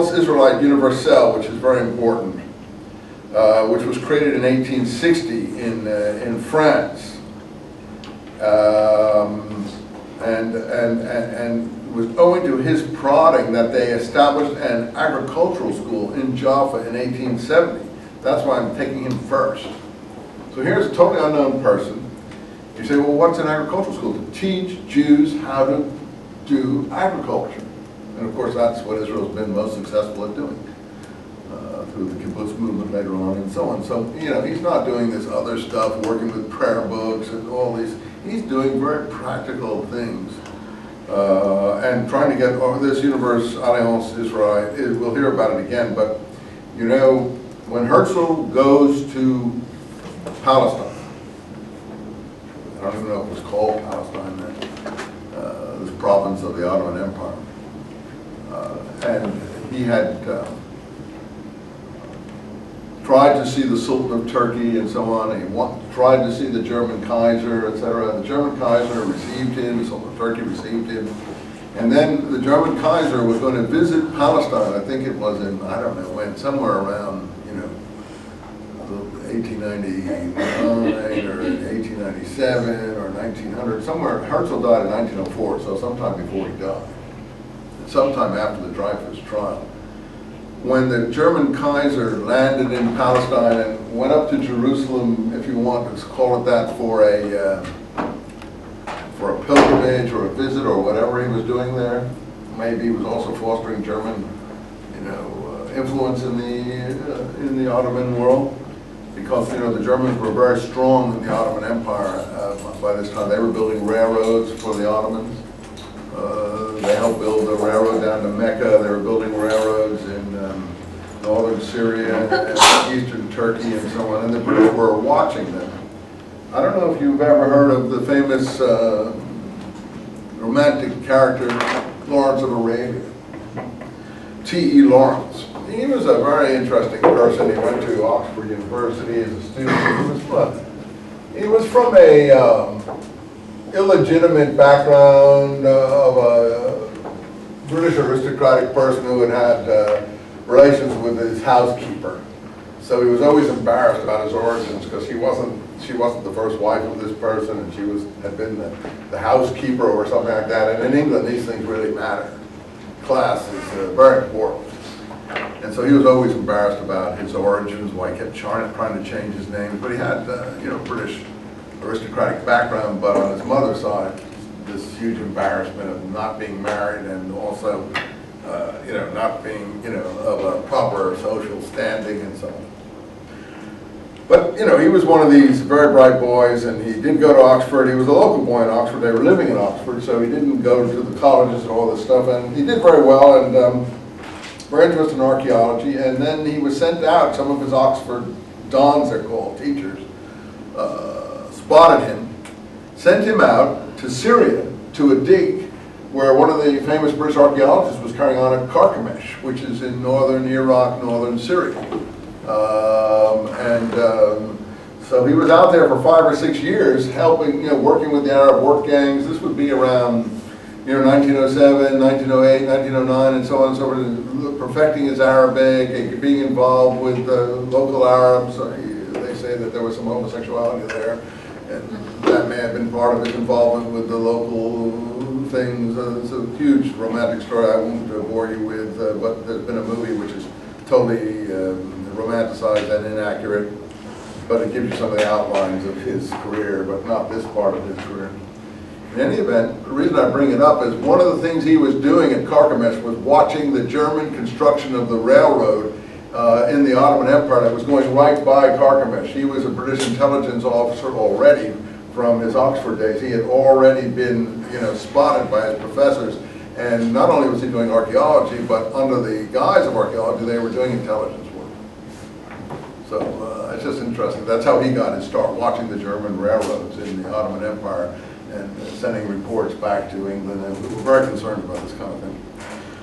Alliance Israelite Universelle, which is very important, which was created in 1860 in France, and was owing to his prodding that they established an agricultural school in Jaffa in 1870. That's why I'm taking him first. So here's a totally unknown person. You say, well, what's an agricultural school? To teach Jews how to do agriculture. And of course, that's what Israel's been most successful at doing, through the kibbutz movement later on and so on. So, you know, he's not doing this other stuff, working with prayer books and all these. He's doing very practical things. And trying to get this Universe Alliance Israel, we'll hear about it again, but you know, when Herzl goes to Palestine, I don't even know if it was called Palestine then, this province of the Ottoman Empire, and he had tried to see the Sultan of Turkey and so on, and he tried to see the German Kaiser, etc. The German Kaiser received him, the Sultan of Turkey received him, and then the German Kaiser was going to visit Palestine. I think it was in, I don't know when, somewhere around, you know, 1899 or 1897 or 1900, somewhere. Herzl died in 1904, so sometime before he died, sometime after the Dreyfus trial. When the German Kaiser landed in Palestine and went up to Jerusalem, if you want to call it that, for a pilgrimage or a visit or whatever he was doing there, maybe he was also fostering German, you know, influence in the Ottoman world, because you know the Germans were very strong in the Ottoman Empire by this time. They were building railroads for the Ottomans. They helped build a railroad down to Mecca. They were building railroads in northern Syria and eastern Turkey and so on. And the British were watching them. I don't know if you've ever heard of the famous romantic character, Lawrence of Arabia. T.E. Lawrence. He was a very interesting person. He went to Oxford University as a student. He was from a illegitimate background of a British aristocratic person who had had relations with his housekeeper. So he was always embarrassed about his origins because she wasn't the first wife of this person, and she had been the housekeeper or something like that. And in England, these things really matter. Class is very important. And so he was always embarrassed about his origins, why he kept trying to change his name. But he had, you know, British aristocratic background, but on his mother's side, this huge embarrassment of not being married and also, you know, not being, you know, of a proper social standing and so on. But, you know, he was one of these very bright boys, and he did go to Oxford. He was a local boy in Oxford. They were living in Oxford, so he didn't go to the colleges and all this stuff, and he did very well, and very interested in archaeology. And then he was sent out. Some of his Oxford dons, they're called, teachers, spotted him, sent him out to Syria to a dig where one of the famous British archaeologists was carrying on at Carchemish, which is in northern Iraq, northern Syria. So he was out there for 5 or 6 years helping, you know, working with the Arab work gangs. This would be around, you know, 1907, 1908, 1909, and so on and so forth, perfecting his Arabic, and being involved with local Arabs. They say that there was some homosexuality there, and that may have been part of his involvement with the local things. It's a huge romantic story I won't bore you with, but there's been a movie which is totally romanticized and inaccurate, but it gives you some of the outlines of his career, but not this part of his career. In any event, the reason I bring it up is one of the things he was doing at Carchemish was watching the German construction of the railroad in the Ottoman Empire that was going right by Carchemish. He was a British intelligence officer already from his Oxford days. He had already been, you know, spotted by his professors, and not only was he doing archaeology, but under the guise of archaeology, they were doing intelligence work. So it's just interesting. That's how he got his start, watching the German railroads in the Ottoman Empire and sending reports back to England, and we were very concerned about this kind of thing.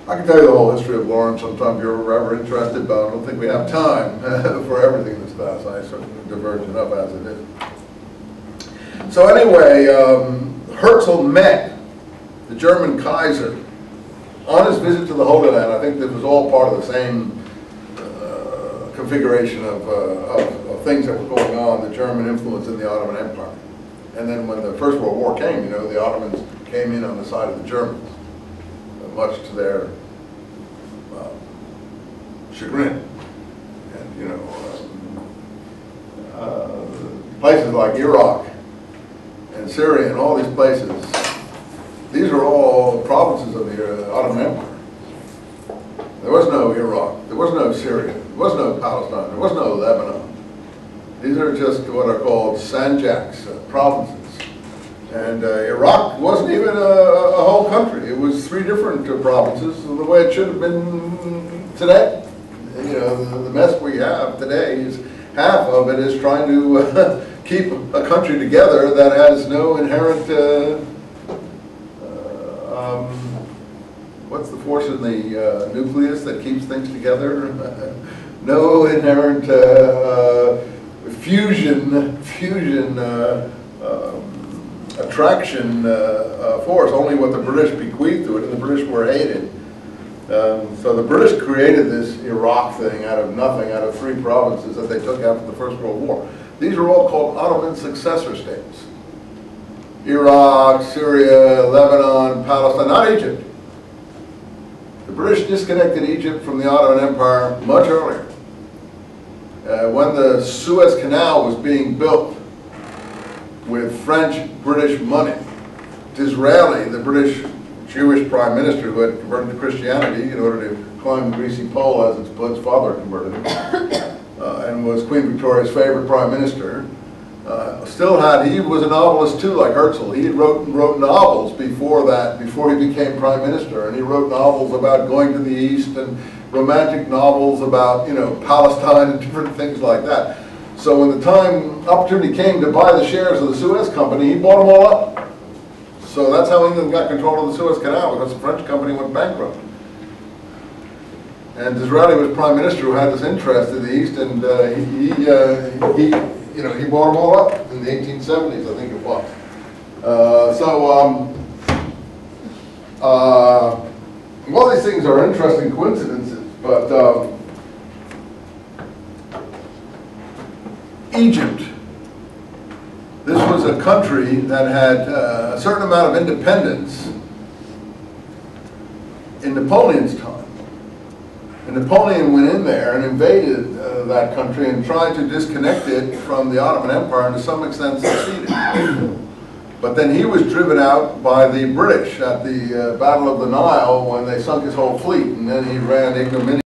I can tell you the whole history of Lawrence sometime if you're ever interested, but I don't think we have time for everything in this class. I certainly diverge enough as it is. So anyway, Herzl met the German Kaiser on his visit to the Holy Land, I think this was all part of the same configuration of things that were going on, the German influence in the Ottoman Empire. And then when the First World War came, you know, the Ottomans came in on the side of the Germans, much to their chagrin. And, you know, places like Iraq and Syria and all these places, these are all provinces of the Ottoman Empire. There was no Iraq, there was no Syria, there was no Palestine, there was no Lebanon. These are just what are called sanjaks, provinces. And Iraq wasn't even a whole country. It was 3 different provinces, the way it should have been today. You know, the mess we have today is half of it is trying to keep a country together that has no inherent, what's the force in the nucleus that keeps things together? No inherent fusion attraction force, only what the British bequeathed to it, and the British were hated. So the British created this Iraq thing out of nothing, out of 3 provinces that they took after the First World War. These are all called Ottoman successor states. Iraq, Syria, Lebanon, Palestine, not Egypt. The British disconnected Egypt from the Ottoman Empire much earlier. When the Suez Canal was being built with French-British money, Disraeli, the British Jewish prime minister who had converted to Christianity in order to climb the greasy pole as its father converted him, and was Queen Victoria's favorite prime minister, he was a novelist too, like Herzl. He wrote novels before that, before he became prime minister, and he wrote novels about going to the East and romantic novels about, you know, Palestine and different things like that. So when the opportunity came to buy the shares of the Suez Company, he bought them all up. So that's how England got control of the Suez Canal, because the French company went bankrupt. And Disraeli was prime minister who had this interest in the East, and he bought them all up in the 1870s, I think it was. All these things are interesting coincidences, but Egypt. This was a country that had a certain amount of independence in Napoleon's time. And Napoleon went in there and invaded that country and tried to disconnect it from the Ottoman Empire, and to some extent succeeded. But then he was driven out by the British at the Battle of the Nile when they sunk his whole fleet, and then he ran ignominiously